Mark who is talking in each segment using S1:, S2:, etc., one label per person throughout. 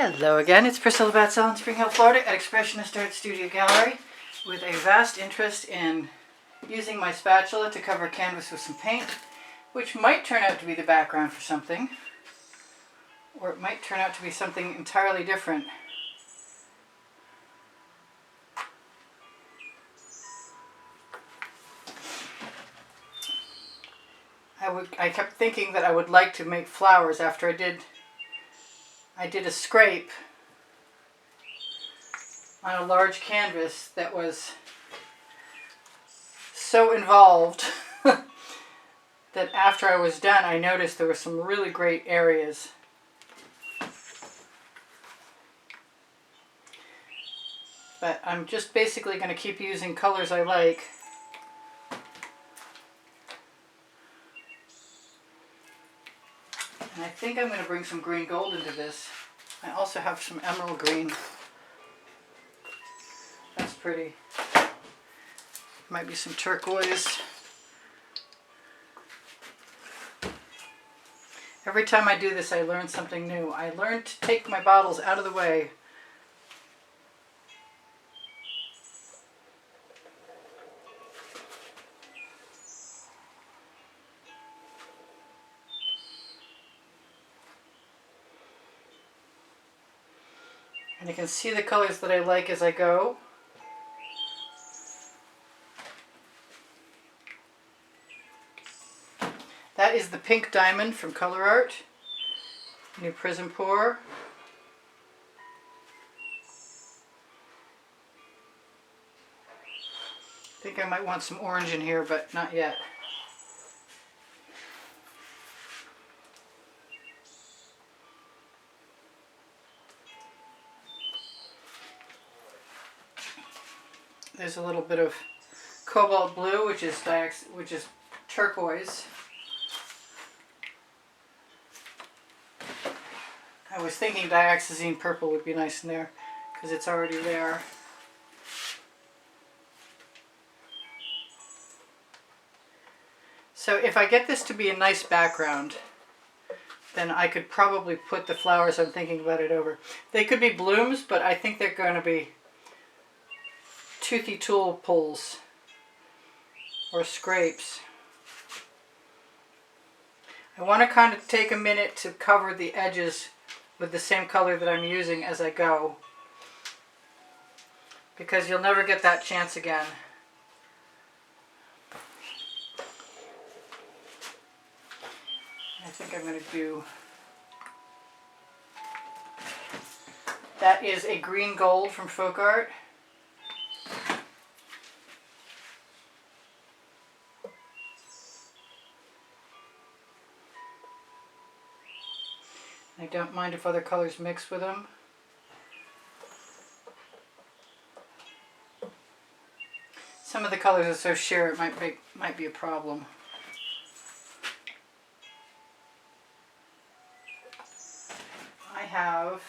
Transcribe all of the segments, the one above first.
S1: Hello again, it's Priscilla Batzell in Spring Hill, Florida at Expressionist Art Studio Gallery with a vast interest in using my spatula to cover canvas with some paint, which might turn out to be the background for something, or it might turn out to be something entirely different. I kept thinking that I would like to make flowers after I did a scrape on a large canvas that was so involved that after I was done I noticed there were some really great areas. But I'm just basically going to keep using colors I like. And I think I'm going to bring some green gold into this. I also have some emerald green. That's pretty. Might be some turquoise. Every time I do this, I learn something new. I learned to take my bottles out of the way. And you can see the colors that I like as I go. That is the pink diamond from Color Art. New prism pour. I think I might want some orange in here, but not yet. There's a little bit of cobalt blue, which is turquoise. I was thinking dioxazine purple would be nice in there because it's already there. So if I get this to be a nice background, then I could probably put the flowers I'm thinking about it over. They could be blooms, but I think they're going to be toothy tool pulls or scrapes. I want to kind of take a minute to cover the edges with the same color that I'm using as I go, because you'll never get that chance again. I think I'm going to do, that is a green gold from Folk Art. I don't mind if other colors mix with them. Some of the colors are so sheer it might be a problem. I have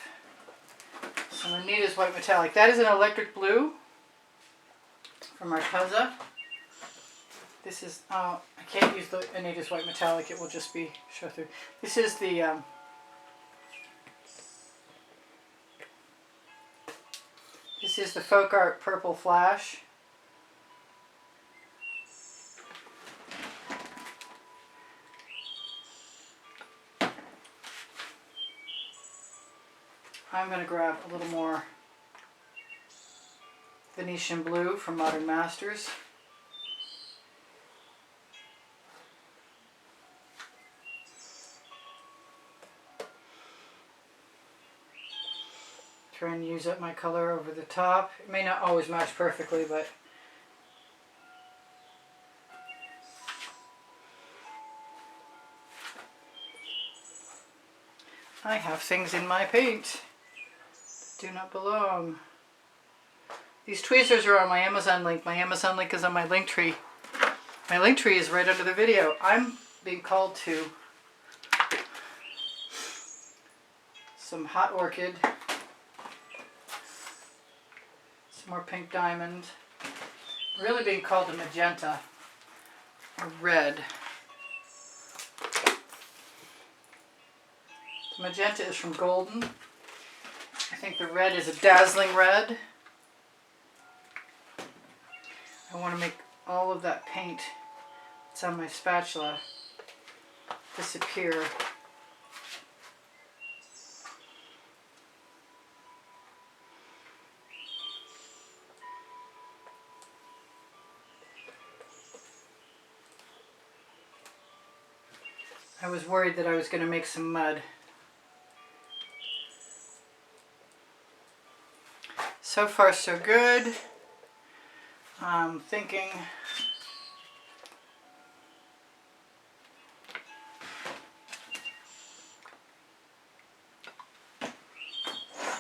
S1: some Anita's White Metallic. That is an electric blue from Arteza. This is, I can't use the Anita's White Metallic, it will just be show through. This is the Folk Art Purple Flash. I'm going to grab a little more Venetian Blue from Modern Masters. Try and use up my color over the top. It may not always match perfectly, but I have things in my paint that do not belong. These tweezers are on my Amazon link. My Amazon link is on my link tree. My link tree is right under the video. I'm being called to some hot orchid. More pink diamond. Really being called to magenta or red. Magenta is from Golden. think the red is a dazzling red. I want to make all of that paint that's on my spatula disappear. I was worried that I was going to make some mud. So far so good. I'm thinking a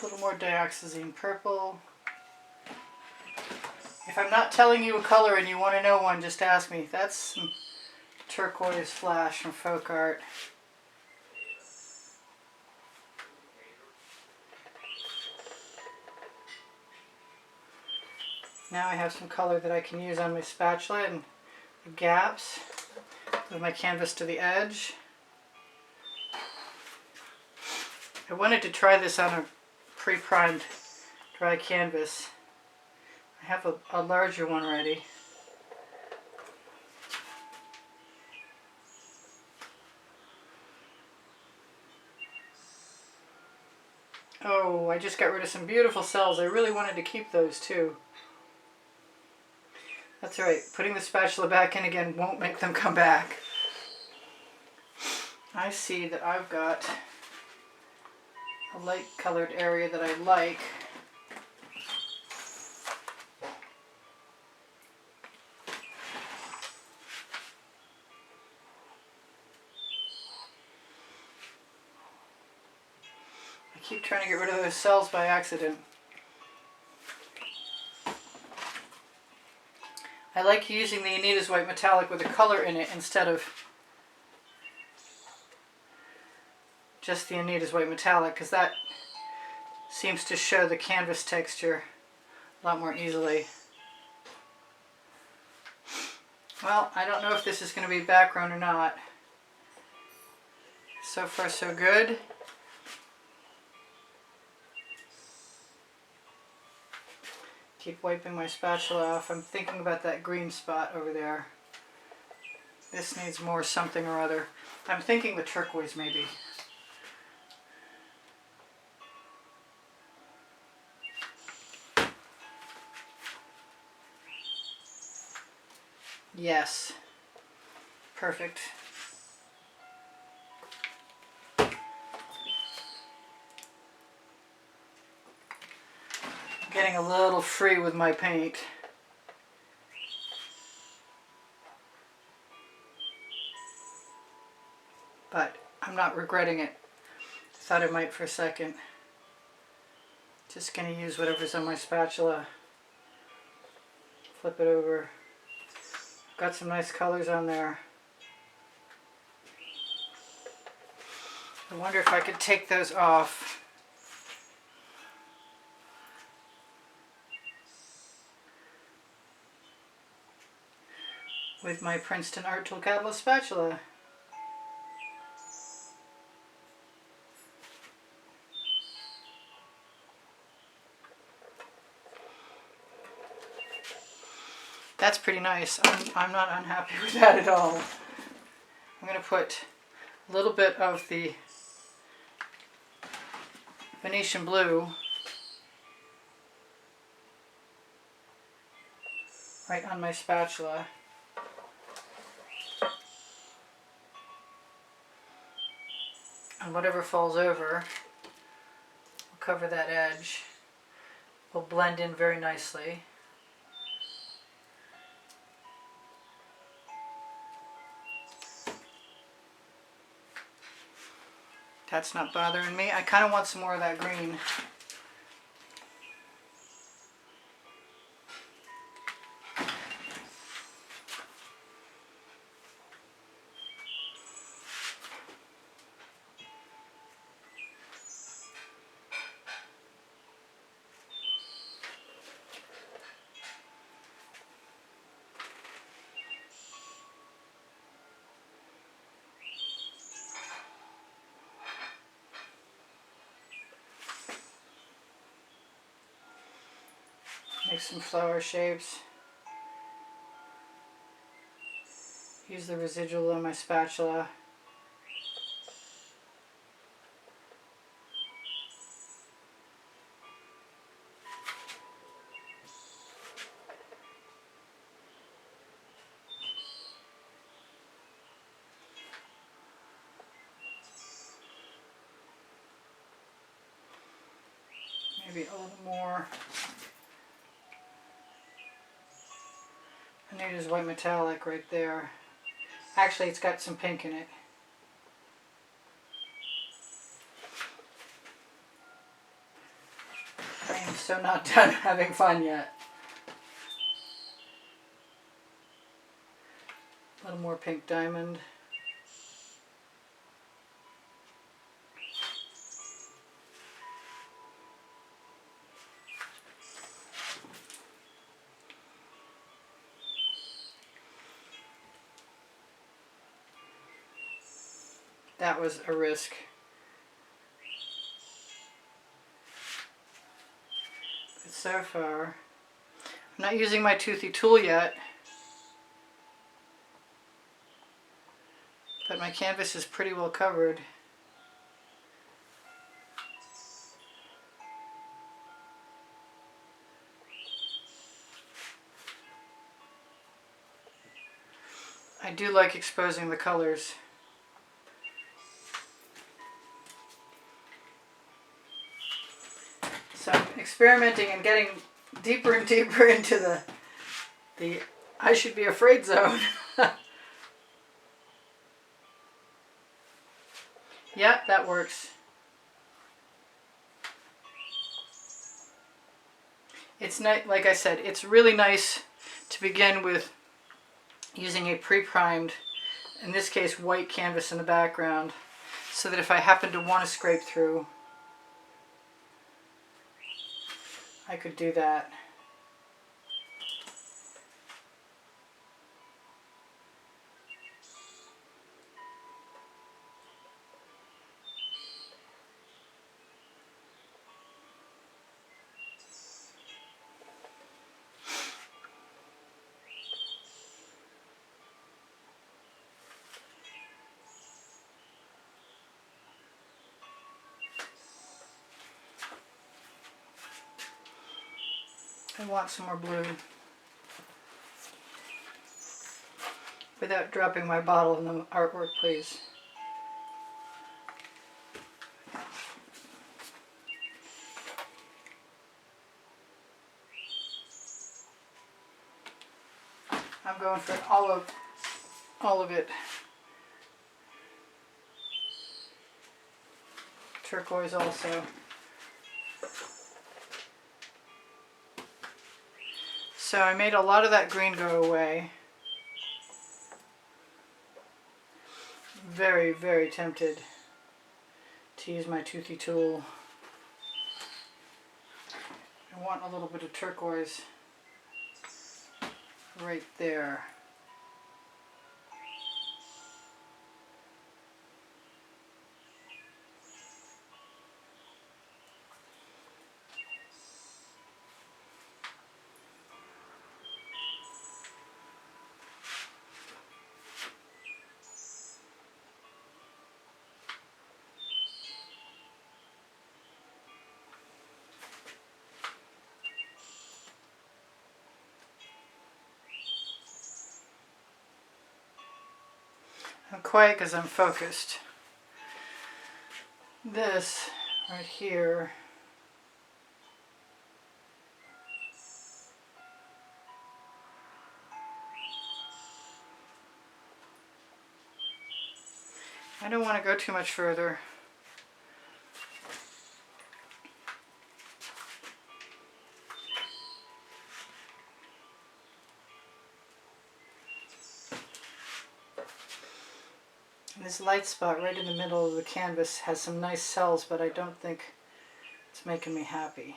S1: little more dioxazine purple. If I'm not telling you a color and you want to know one, just ask me. That's some turquoise flash from Folk Art. Now I have some color that I can use on my spatula and the gaps of my canvas to the edge. I wanted to try this on a pre-primed dry canvas. I have a larger one ready. Oh, I just got rid of some beautiful cells. I really wanted to keep those too. That's all right. Putting the spatula back in again won't make them come back. I see that I've got a light colored area that I like. I keep trying to get rid of those cells by accident. I like using the Anita's White Metallic with a color in it instead of just the Anita's White Metallic, because that seems to show the canvas texture a lot more easily. Well, I don't know if this is going to be background or not. So far so good. Keep wiping my spatula off. I'm thinking about that green spot over there. This needs more something or other. I'm thinking the turquoise maybe. Yes. Perfect. Getting a little free with my paint. But I'm not regretting it. I thought I might for a second. Just going to use whatever's on my spatula. Flip it over. Got some nice colors on there. I wonder if I could take those off. With my Princeton Art Tool Catalyst spatula. That's pretty nice. I'm not unhappy with that at all. I'm going to put a little bit of the Venetian blue right on my spatula. And whatever falls over will cover that edge. Will blend in very nicely. That's not bothering me. I kind of want some more of that green. Make some flower shapes. Use the residual on my spatula. Maybe a little more. I need is white metallic right there. Actually, it's got some pink in it. I am so not done having fun yet. A little more pink diamond. That was a risk. But so far, I'm not using my toothy tool yet, but my canvas is pretty well covered. I do like exposing the colors. So I'm experimenting and getting deeper and deeper into the I should be afraid zone. Yeah, that works. It's nice, like I said, it's really nice to begin with using a pre-primed, in this case white canvas in the background, so that if I happen to want to scrape through, I could do that. I want some more blue without dropping my bottle in the artwork, please. I'm going for all of it. Turquoise also. So I made a lot of that green go away. Very, very tempted to use my toothy tool. I want a little bit of turquoise right there. I'm quiet because I'm focused. This right here I don't want to go too much further. And this light spot right in the middle of the canvas has some nice cells, but I don't think it's making me happy.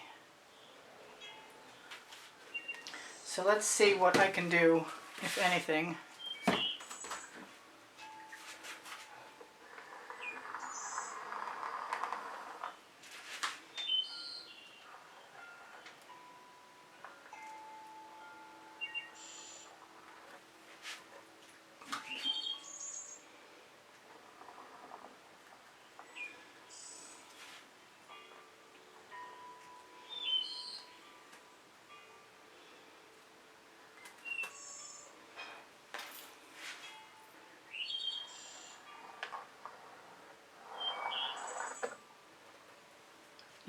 S1: So let's see what I can do, if anything.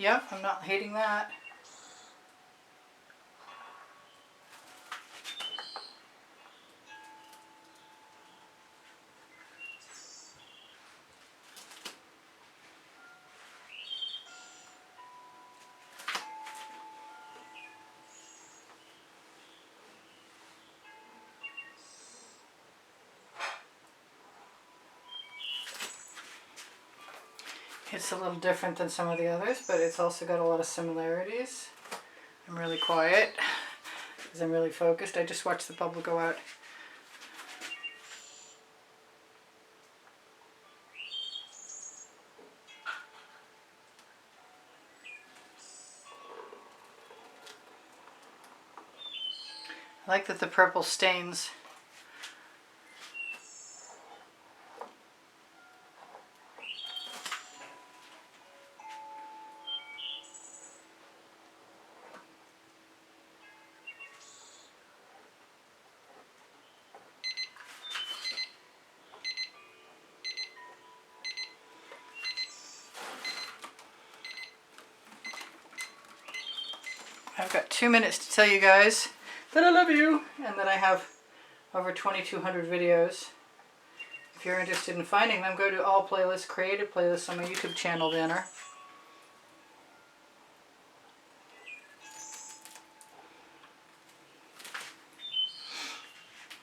S1: Yep, I'm not hating that. It's a little different than some of the others, but it's also got a lot of similarities. I'm really quiet because I'm really focused. I just watched the bubble go out. I like that the purple stains. I've got 2 minutes to tell you guys that I love you and that I have over 2,200 videos. If you're interested in finding them, go to all playlists, creative playlists on my YouTube channel banner.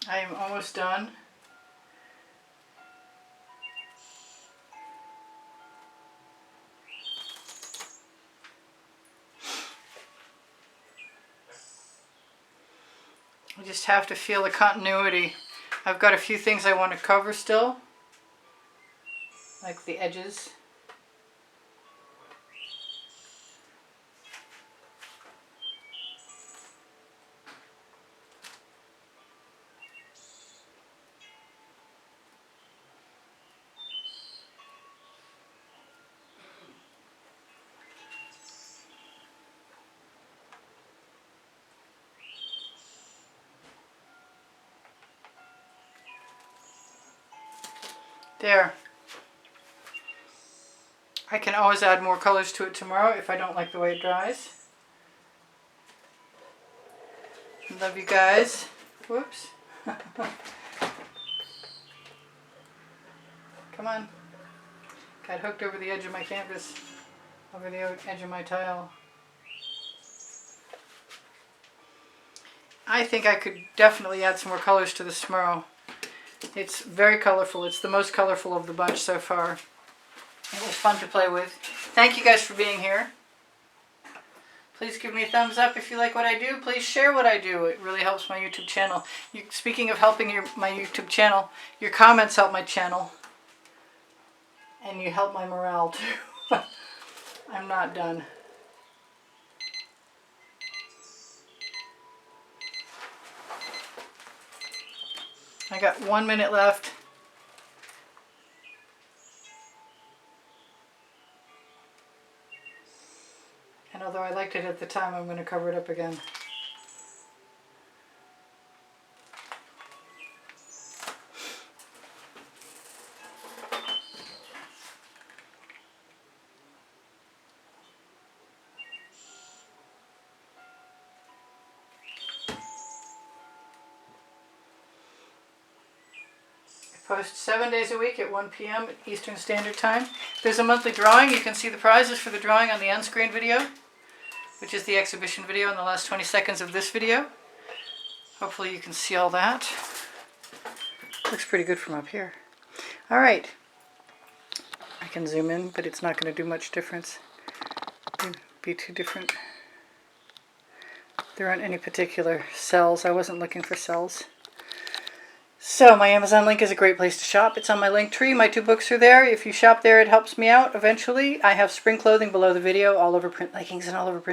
S1: I am almost done. I just have to feel the continuity. I've got a few things I want to cover still, like the edges. There. I can always add more colors to it tomorrow if I don't like the way it dries. Love you guys. Whoops. Come on. Got hooked over the edge of my canvas, over the edge of my tile. I think I could definitely add some more colors to this tomorrow. It's very colorful. It's the most colorful of the bunch so far. It was fun to play with. Thank you guys for being here. Please give me a thumbs up if you like what I do. Please share what I do. It really helps my YouTube channel. Speaking of helping my YouTube channel, your comments help my channel. And you help my morale too. I'm not done. I got 1 minute left. And although I liked it at the time, I'm going to cover it up again. Post 7 days a week at 1 p.m. Eastern Standard Time. There's a monthly drawing. You can see the prizes for the drawing on the end screen video, which is the exhibition video in the last 20 seconds of this video. Hopefully you can see all that. Looks pretty good from up here. All right. I can zoom in, but it's not going to do much difference. It'd be too different. There aren't any particular cells. I wasn't looking for cells. So my Amazon link is a great place to shop. It's on my link tree. My 2 books are there. If you shop there, it helps me out eventually. I have spring clothing below the video, all over print leggings and all over print